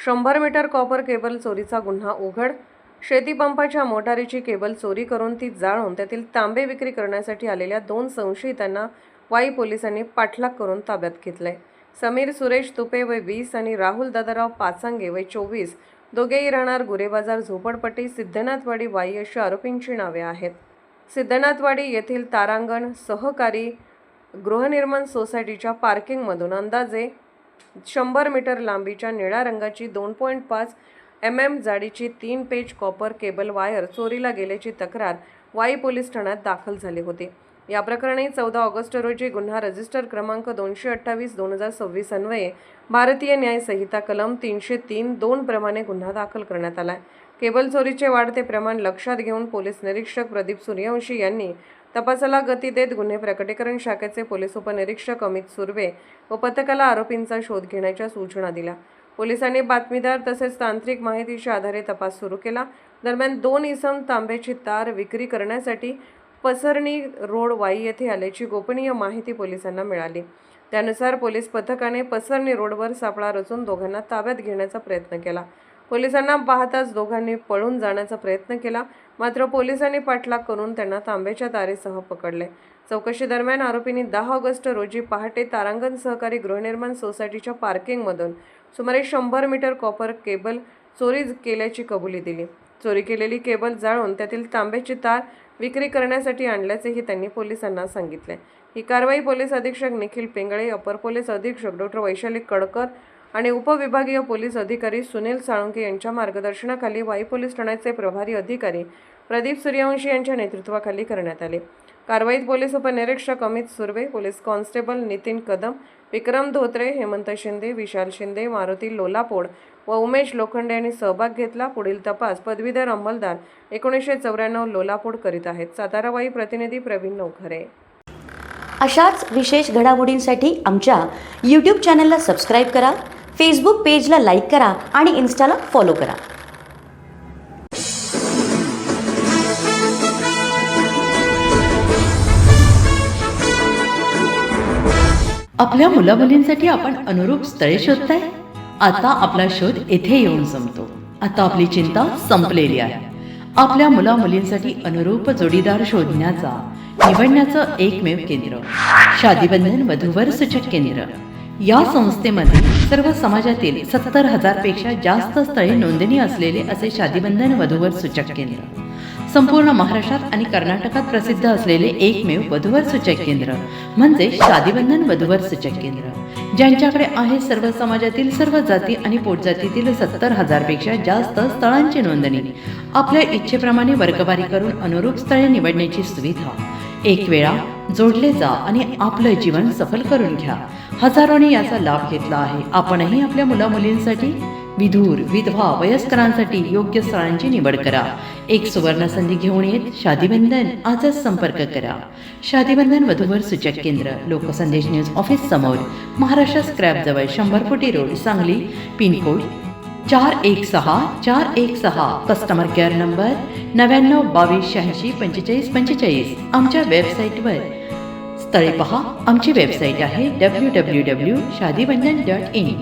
100 metre copper cable चोरीचा गुन्हा उघड। शेतीपंपाच्या मोटारीची केबल चोरी करून ती जाळून त्यातील तांबे विक्री करण्यासाठी आलेल्या 2 संशयितांना वाई पोलिसांनी पाठलाग करून ताब्यात घेतले। समीर सुरेश तुपे वय 20 आणि राहुल दादाराव पाचांगे वय 24 दोघेही राहणार गुरेबाजार झोपडपट्टी सिद्धनाथवाडी वाई अशी आरोपींची नावे आहेत। सिद्धनाथवाडी येथील तारांगण सहकारी गृहनिर्माण सोसायटीच्या पार्किंगमधून अंदाजे 100 मीटर लांबीच्या निळ्या रंगाची 2.5 mm जाडीची 3 पेज कॉपर केबल वायर चोरीला गेल्याची तक्रार वाई पोलीस ठाण्यात दाखल झाली होती। या प्रकरणी 14 ऑगस्ट रोजी गुन्हा रजिस्टर क्रमांक 228/2026 अन्वये भारतीय न्याय संहिता कलम 303(2) प्रमाणे गुन्हा दाखल करण्यात आला। केबल चोरीचे वाढते प्रमाण लक्षात घेऊन पोलीस निरीक्षक प्रदीप सूर्यवंशी यांनी तपासाला गती देत गुन्हे प्रकटीकरण शाखेचे पोलीस उपनिरीक्षक अमित सुर्वे व पथकाला आरोपींचा शोध घेण्याच्या सूचना दिल्या। पोलिसांनी बातमीदार तसेच तांत्रिक माहितीच्या आधारे तपास सुरू केला। दरम्यान 2 इसम तांब्याची तार विक्री करण्यासाठी पसरणी रोड वाई येथे आल्याची गोपनीय माहिती पोलिसांना मिळाली। त्यानुसार पोलीस पथकाने पसरणी रोडवर सापळा रचून दोघांना ताब्यात घेण्याचा प्रयत्न केला। पोलिसांना पाहताच दोघांनी पळून जाण्याचा प्रयत्न केला, मात्र पोलिसांनी पाठलाग करून त्यांना तांब्याच्या तारेसह पकडले। चौकशी दरम्यान आरोपींनी 10 ऑगस्ट रोजी पहाटे तारांगण सहकारी गृहनिर्माण सोसायटीच्या पार्किंगमधून सुमारे 100 मीटर कॉपर केबल चोरी केल्याची कबुली दिली। चोरी केलेली केबल जाळून त्यातील तांब्याची तार विक्री करण्यासाठी आणल्याचेही त्यांनी पोलिसांना सांगितले। ही कारवाई पोलीस अधीक्षक निखिल पिंगळे, अपर पोलीस अधीक्षक डॉ. वैशाली कडकर आणि उपविभागीय पोलीस अधिकारी सुनील साळुंके यांच्या मार्गदर्शनाखाली वाई पोलीस ठाण्याचे प्रभारी अधिकारी प्रदीप सूर्यवंशी यांच्या नेतृत्वाखाली करण्यात आले। कारवाईत पोलीस उपनिरीक्षक अमित सुर्वे, पोलीस कॉन्स्टेबल नितीन कदम, विक्रम धोत्रे, हेमंत शिंदे, विशाल शिंदे, मारुती लोलापोड व उमेश लोखंडे यांनी सहभाग घेतला। पुढील तपास पदवीधर अंमलदार 1994 लोलापोड करीत आहेत। सातारा वाई प्रतिनिधी प्रवीण नवखरे। अशाच विशेष घडामोडींसाठी आमच्या YouTube चॅनलला सबस्क्राईब करा, फेसबुक पेजला लाईक करा आणि इन्स्टाला फॉलो करा। आपल्या मुलामुलींसाठी आपण अनुरूप स्थळे शोधताय? आता आपला शोध येथे येऊन संपतो। आता आपली चिंता संपलेली आहे। आपल्या मुलामुलींसाठी अनुरूप जोडीदार शोधण्याचा निवडण्याचं एकमेव केंद्र शादीबंधन वधूवर सूचक केंद्र। या संस्थेमध्ये सर्व समाजातील 70,000 पेक्षा जास्त स्थळे नोंदणी असलेले असे शादीबंधन वधूवर सूचक केंद्र, संपूर्ण महाराष्ट्रात आणि कर्नाटकात प्रसिद्ध असलेले एकमेव वधूवर सूचक केंद्र म्हणजे शादीबंधन वधूवर सूचक केंद्र, ज्यांच्याकडे आहे सर्व समाजातील सर्व जाती आणि पोटजातीतील 70,000 पेक्षा जास्त स्थळांची नोंदणी। आपल्या इच्छेप्रमाणे वर्गवारी करून अनुरूप स्थळे निवडण्याची सुविधा। एक वेळा जोडले जा आणि आपलं जीवन सफल करून घ्या। हजारोंनी याचा लाभ घेतला आहे। आपणही आपल्या मुलामुलींसाठी, विधूर, विधवा, वयस्करांसाठी योग्य स्थळांची निवड करा। एक सुवर्ण संधी घेऊन येत शादीबंधन आजच संपर्क करा। शादीबंधन वधूवर सूचक केंद्र, लोकसंदेश न्यूज ऑफिस समोर, महाराष्ट्र स्क्रॅप जवळ, 100 फुटी road, Sangli, pincode 416416। Customer care number 9922864545। आमच्या वेबसाईटवर स्थळे पहा। आमची वेबसाईट आहे www.shadibandhan.in।